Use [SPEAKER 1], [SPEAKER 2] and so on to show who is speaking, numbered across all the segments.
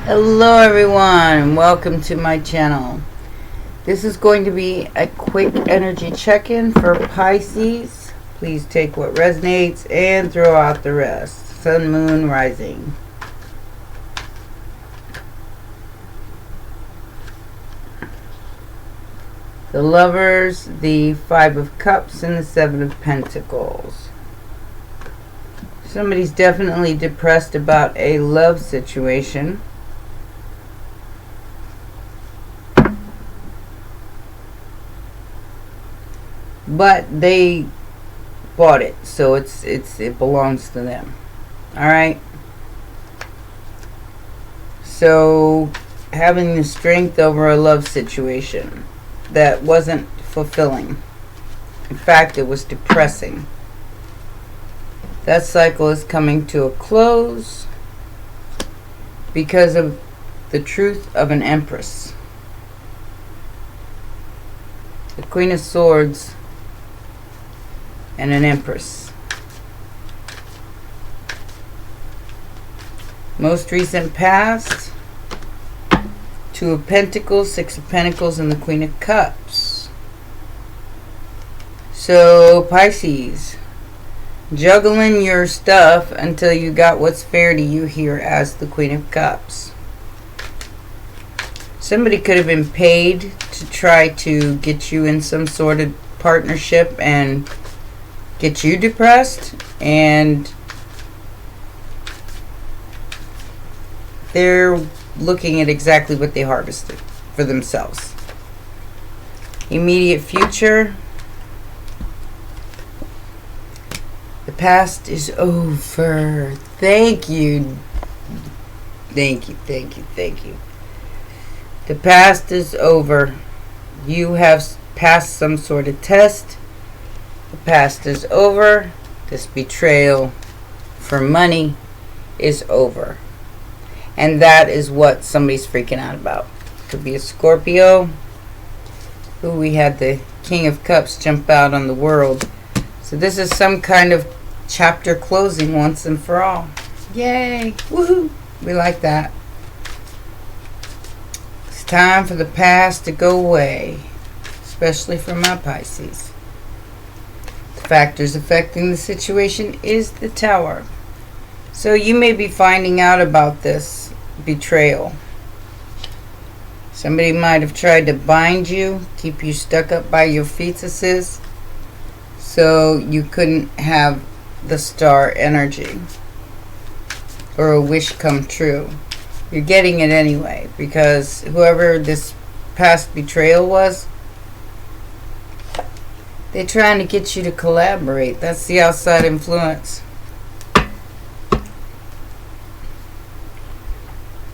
[SPEAKER 1] Hello everyone, welcome to my channel. This is going to be a quick energy check-in for Pisces. Please take what resonates and throw out the rest. Sun, Moon, Rising. The Lovers, the Five of Cups, and the Seven of Pentacles. Somebody's definitely depressed about a love situation. But they bought it, so it belongs to them. All right. So having the strength over a love situation that wasn't fulfilling. In fact, it was depressing. That cycle is coming to a close because of the truth of an Empress. The Queen of Swords and an Empress. Most recent past, Two of Pentacles, Six of Pentacles, and the Queen of Cups. So Pisces, juggling your stuff until you got what's fair to you here as the Queen of Cups. Somebody could have been paid to try to get you in some sort of partnership and get you depressed, and they're looking at exactly what they harvested for themselves. Immediate future. The past is over. Thank you. Thank you, thank you, thank you. The past is over. You have passed some sort of test. The past is over. This betrayal for money is over. And that is what somebody's freaking out about. Could be a Scorpio. Ooh, we had the King of Cups jump out on the world. So this is some kind of chapter closing once and for all. Yay! Woohoo! We like that. It's time for the past to go away. Especially for my Pisces. The factors affecting the situation is the Tower. So you may be finding out about this betrayal. Somebody might have tried to bind you, keep you stuck up by your fetuses, so you couldn't have the star energy or a wish come true. You're getting it anyway, because whoever this past betrayal was, they're trying to get you to collaborate. That's the outside influence.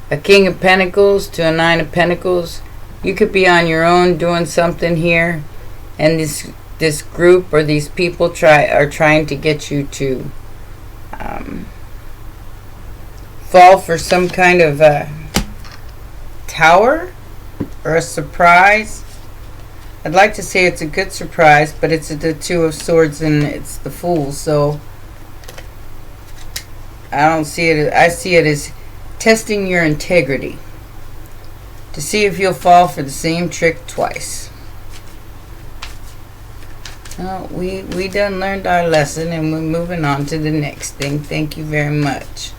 [SPEAKER 1] A King of Pentacles to a Nine of Pentacles. You could be on your own doing something here, and this group or these people are trying to get you to fall for some kind of tower or a surprise. I'd like to say it's a good surprise, but it's the Two of Swords and it's the Fool, so I don't see it. I see it as testing your integrity to see if you'll fall for the same trick twice. Well, we done learned our lesson and we're moving on to the next thing. Thank you very much.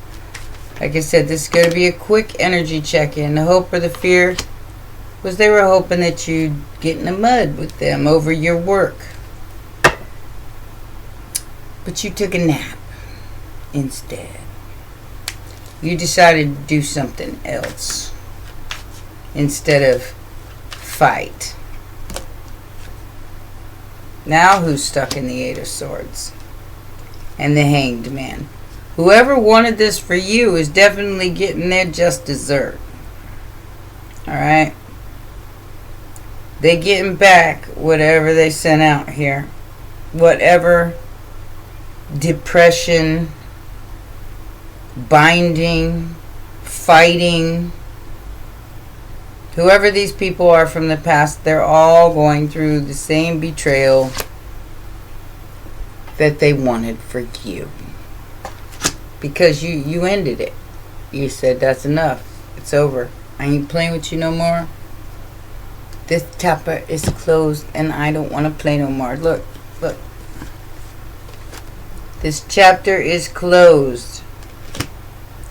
[SPEAKER 1] Like I said, this is going to be a quick energy check-in. The hope or the fear was they were hoping that you'd get in the mud with them over your work. But you took a nap instead. You decided to do something else instead of fight. Now who's stuck in the Eight of Swords and the Hanged Man? Whoever wanted this for you is definitely getting their just dessert. Alright? They getting back whatever they sent out here. Whatever depression, binding, fighting, whoever these people are from the past, they're all going through the same betrayal that they wanted for you. Because you ended it. You said that's enough. It's over. I ain't playing with you no more. This chapter is closed and I don't want to play no more. Look, look. This chapter is closed.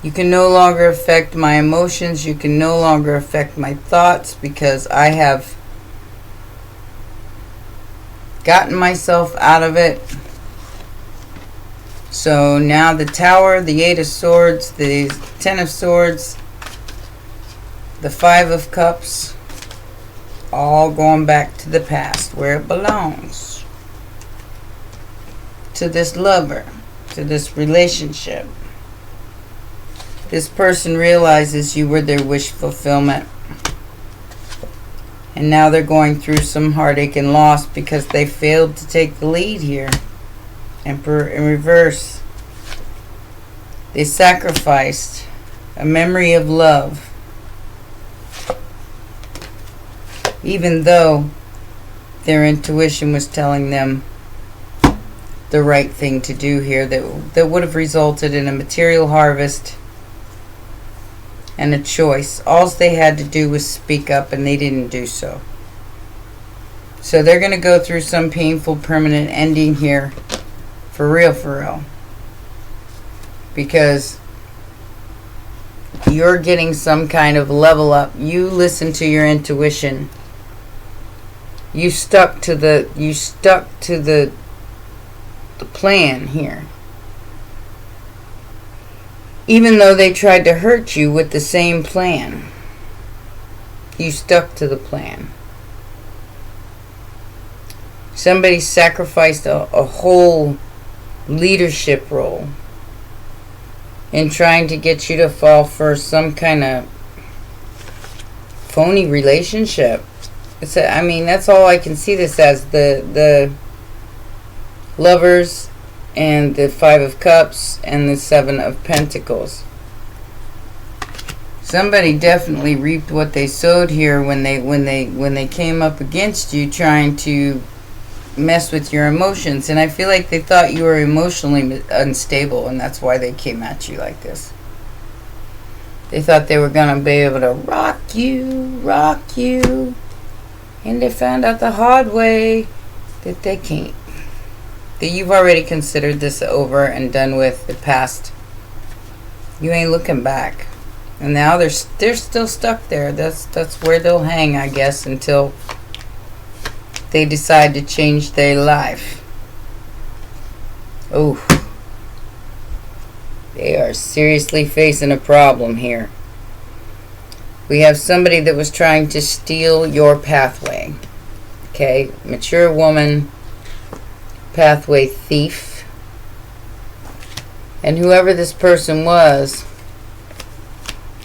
[SPEAKER 1] You can no longer affect my emotions. You can no longer affect my thoughts because I have gotten myself out of it. So now the Tower, the 8 of Swords, the 10 of Swords, the 5 of Cups, all going back to the past where it belongs. To this lover, to this relationship. This person realizes you were their wish fulfillment. And now they're going through some heartache and loss because they failed to take the lead here. Emperor in reverse. They sacrificed a memory of love. Even though their intuition was telling them the right thing to do here, that would have resulted in a material harvest and a choice. All they had to do was speak up, and they didn't do so. So they're going to go through some painful permanent ending here. For real, for real. Because you're getting some kind of level up. You listen to your intuition. You stuck to the plan here. Even though they tried to hurt you with the same plan, you stuck to the plan. Somebody sacrificed a whole leadership role in trying to get you to fall for some kind of phony relationship. I mean, that's all I can see this as. The Lovers and the 5 of Cups and the 7 of Pentacles. Somebody definitely reaped what they sowed here when they came up against you trying to mess with your emotions. And I feel like they thought you were emotionally unstable, and that's why they came at you like this. They thought they were going to be able to rock you. And they found out the hard way that they can't. That you've already considered this over and done with, the past. You ain't looking back. And now they're still stuck there. That's where they'll hang, I guess, until they decide to change their life. Oh. They are seriously facing a problem here. We have somebody that was trying to steal your pathway. Okay, mature woman, pathway thief. And whoever this person was,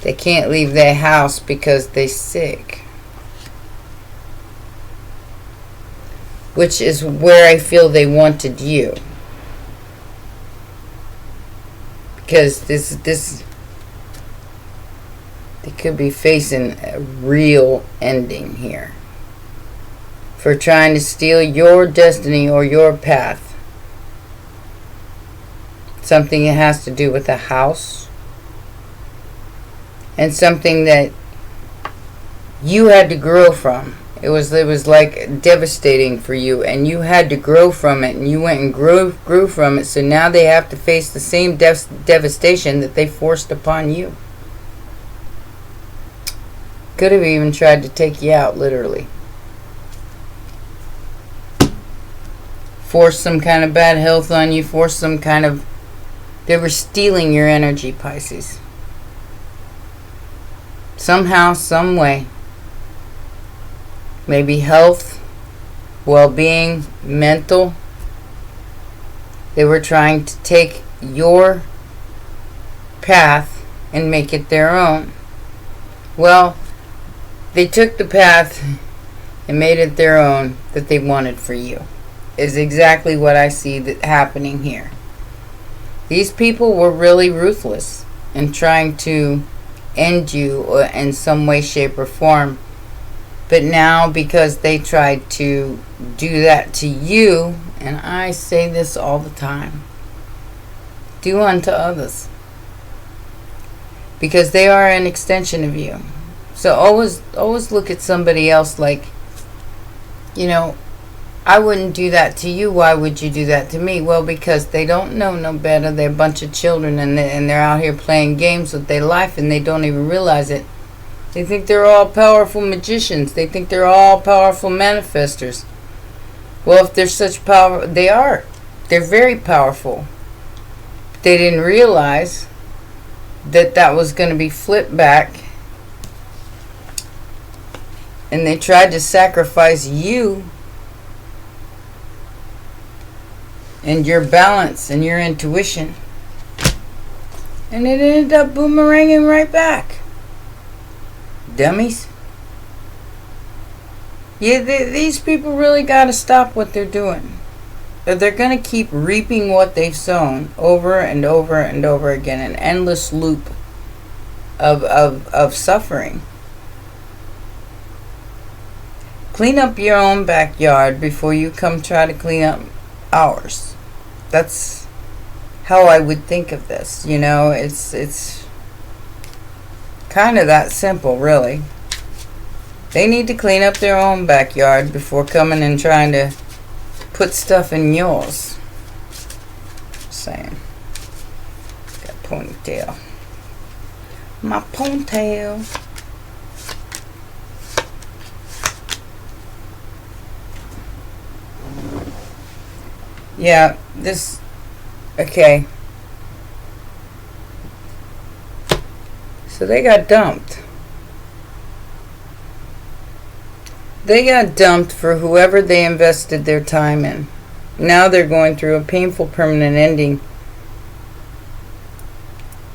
[SPEAKER 1] they can't leave their house because they're sick. Which is where I feel they wanted you. Because this they could be facing a real ending here. For trying to steal your destiny or your path. Something that has to do with a house. And something that you had to grow from. It was like devastating for you, and you had to grow from it, and you went and grew from it. So now they have to face the same devastation that they forced upon you. Could have even tried to take you out, literally. Force some kind of bad health on you. Force some kind of... They were stealing your energy, Pisces. Somehow, some way. Maybe health, well-being, mental. They were trying to take your path and make it their own. Well, they took the path and made it their own that they wanted for you. Is exactly what I see that happening here. These people were really ruthless in trying to end you in some way, shape, or form. But now, because they tried to do that to you, and I say this all the time, do unto others. because they are an extension of you. So always look at somebody else like, you know, I wouldn't do that to you. Why would you do that to me? Well, because they don't know no better. They're a bunch of children, and they're out here playing games with their life, and they don't even realize it. They think they're all powerful magicians. They think they're all powerful manifestors. Well, if they're such power, they are. They're very powerful. They didn't realize that that was going to be flipped back, and they tried to sacrifice you and your balance and your intuition, and it ended up boomeranging right back. Dummies. Yeah, these people really got to stop what they're doing. They're going to keep reaping what they've sown over and over and over again, an endless loop of suffering. Clean up your own backyard before you come try to clean up ours. That's how I would think of this. You know, it's kind of that simple, really. They need to clean up their own backyard before coming and trying to put stuff in yours. Just saying. Got a ponytail. My ponytail. Yeah, this... Okay. So they got dumped. They got dumped for whoever they invested their time in. Now they're going through a painful permanent ending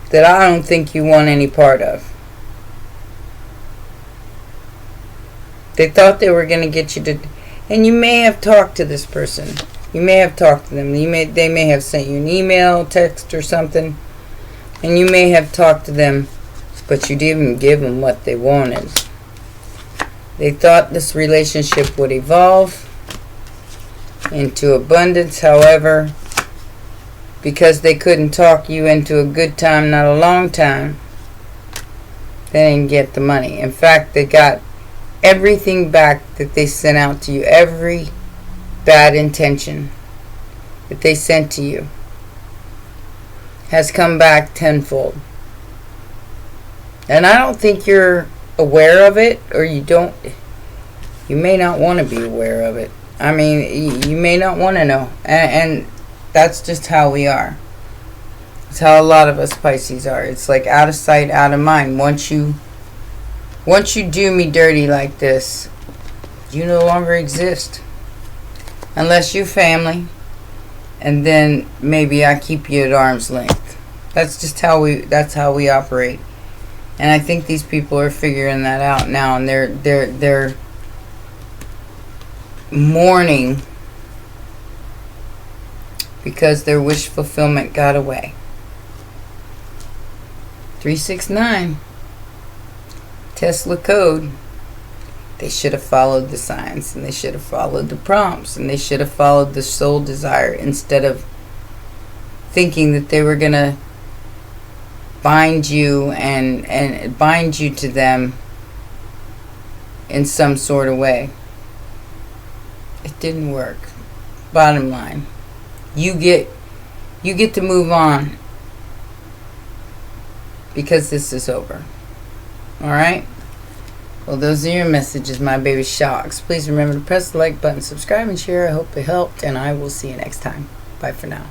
[SPEAKER 1] that I don't think you want any part of. They thought they were going to get you to... And you may have talked to this person. You may have talked to them. They may have sent you an email, text, or something. And you may have talked to them, but you didn't give them what they wanted. They thought this relationship would evolve into abundance. However, because they couldn't talk you into a good time, not a long time, they didn't get the money. In fact, they got everything back that they sent out to you. Every bad intention that they sent to you has come back tenfold. And I don't think you're aware of it, or you may not want to be aware of it. I mean, you may not want to know, and that's just how we are. It's how a lot of us Pisces are. It's like out of sight, out of mind. Once you do me dirty like this, you no longer exist, unless you're family, and then maybe I keep you at arm's length. That's just how we operate. And I think these people are figuring that out now, and they're mourning because their wish fulfillment got away. 369 Tesla code. They should have followed the signs, and they should have followed the prompts, and they should have followed the soul desire instead of thinking that they were gonna bind you and bind you to them in some sort of way. It didn't work. Bottom line, you get to move on because this is over. All right. Well, those are your messages, my baby sharks. Please remember to press the like button, subscribe, and share. I hope it helped, and I will see you next time. Bye for now.